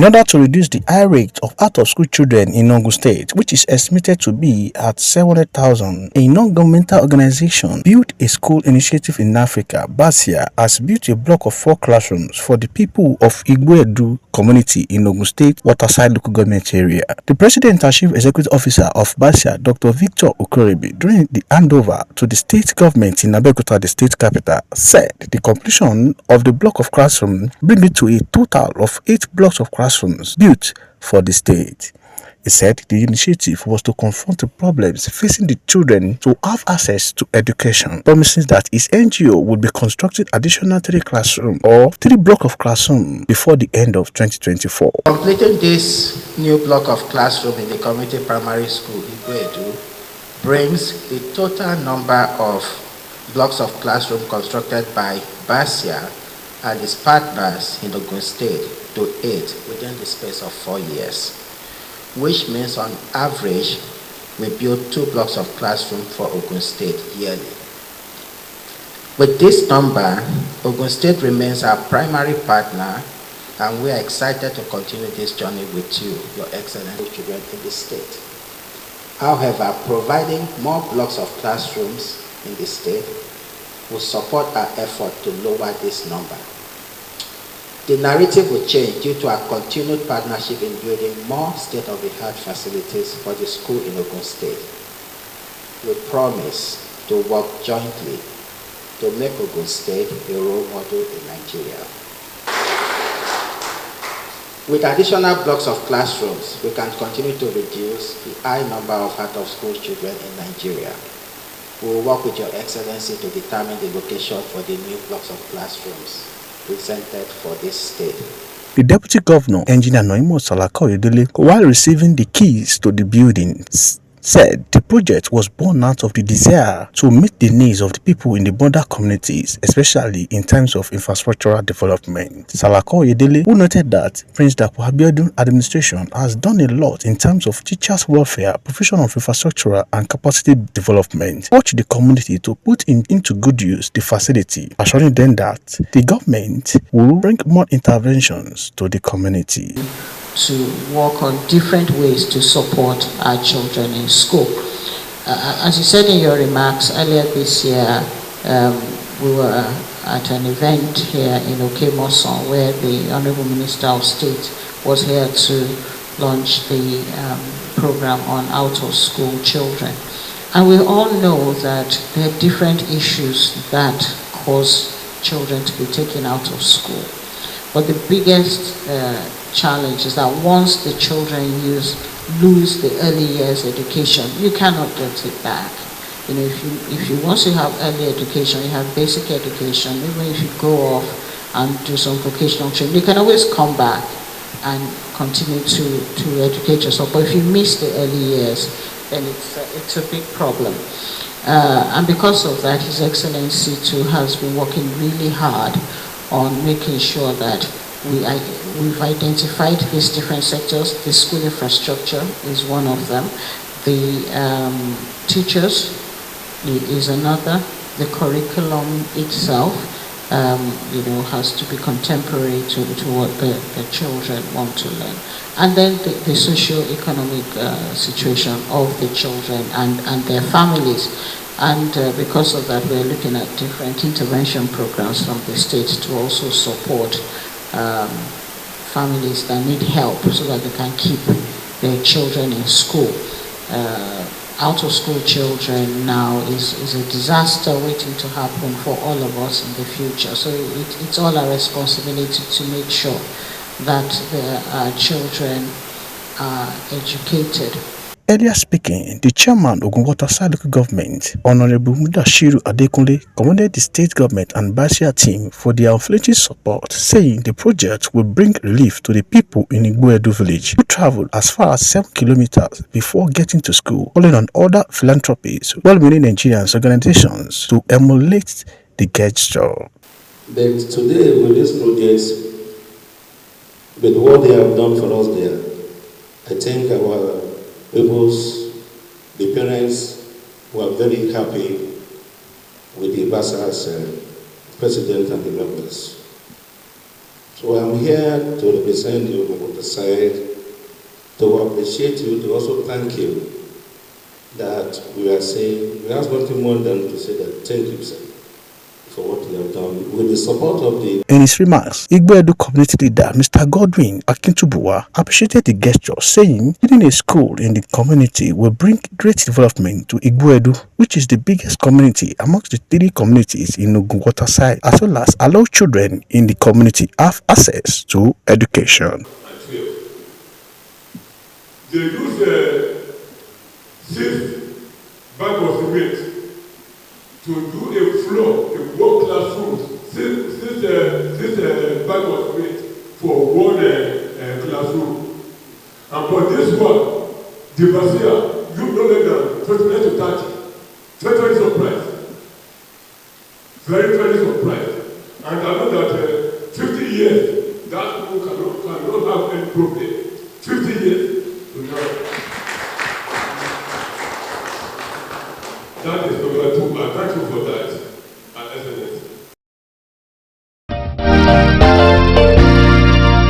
in order to reduce the high rate of out-of-school children in Ogun State, which is estimated to be at 700,000. A non-governmental organization built a school initiative in Africa, Basia, has built a block of 4 classrooms for the people of Igboedu community in Ogun State, Waterside local government area. The president and chief executive officer of Basia, Dr. Victor Okorebi, during the handover to the state government in Abeokuta, the state capital, said the completion of the block of classrooms brings it to a total of 8 blocks of classrooms built for the state. He said the initiative was to confront the problems facing the children to have access to education, promising that his NGO would be constructing additional 3 classrooms or 3 blocks of classrooms before the end of 2024. Completing this new block of classroom in the community primary school, Igboedu, brings the total number of blocks of classroom constructed by Basia and its partners in Ogun State to 8 within the space of 4 years, which means on average we build 2 blocks of classroom for Ogun State yearly. With this number, Ogun State remains our primary partner, and we are excited to continue this journey with you, your excellent children in the state. However, providing more blocks of classrooms in the state will support our effort to lower this number. The narrative will change due to our continued partnership in building more state-of-the-art facilities for the school in Ogun State. We promise to work jointly to make Ogun State a role model in Nigeria. With additional blocks of classrooms, we can continue to reduce the high number of out-of-school children in Nigeria. We will work with Your Excellency to determine the location for the new blocks of classrooms presented for this state. The Deputy Governor, Engineer Noimo Salako-Oyedele, while receiving the keys to the buildings, said the project was born out of the desire to meet the needs of the people in the border communities, especially in terms of infrastructural development. Salako-Oyedele, who noted that Prince Dapo Abiodun administration has done a lot in terms of teachers' welfare, provision of infrastructure and capacity development, urged the community to put into good use the facility, assuring them that the government will bring more interventions to the community. To work on different ways to support our children in school. As you said in your remarks earlier this year, we were at an event here in Okemoson where the Honorable Minister of State was here to launch the program on out-of-school children. And we all know that there are different issues that cause children to be taken out of school. But the biggest challenge is that once the children lose the early years education, you cannot get it back. You know, if you once you have early education, you have basic education, even if you go off and do some vocational training, you can always come back and continue to educate yourself. But if you miss the early years, then it's a big problem. And because of that, His Excellency too has been working really hard on making sure that we've identified these different sectors. The school infrastructure is one of them. The teachers is another. The curriculum itself, has to be contemporary to what the children want to learn. And then the socio-economic situation of the children and their families. And because of that, we're looking at different intervention programs from the state to also support families that need help so that they can keep their children in school. Out-of-school children now is a disaster waiting to happen for all of us in the future. So it's all our responsibility to make sure that the children are educated. Earlier speaking, the chairman of Ogun Waterside local government, Honorable Mudashiru Adekunle, commended the state government and Basia team for their unflinching support, saying the project will bring relief to the people in Igboedu village who traveled as far as 7 kilometers before getting to school, calling on other philanthropies, well-meaning Nigerian organizations to emulate the gesture. But today, with this project, with what they have done for us there, I think our the parents were very happy with the Basia's president and the members. So I'm here to represent you on the side, to appreciate you, to also thank you that we are saying, we have nothing more than to say that thank you, sir, for what you have done with the support of the. In his remarks, Igboedu community leader Mr. Godwin Akintubuwa appreciated the gesture, saying building a school in the community will bring great development to Igboedu, which is the biggest community amongst the 3 communities in Ogun waterside, as well as allow children in the community have access to education. They use 6 bags of cement to do a floor, a one classroom, 6 bags of cement for one classroom. And for this one, the Basia, you no less than 29 to 30. Very surprised. Very surprised. And I know that 50 years, that people cannot have any problem. 50 years. That is number 2. I thank you for that. Excellent.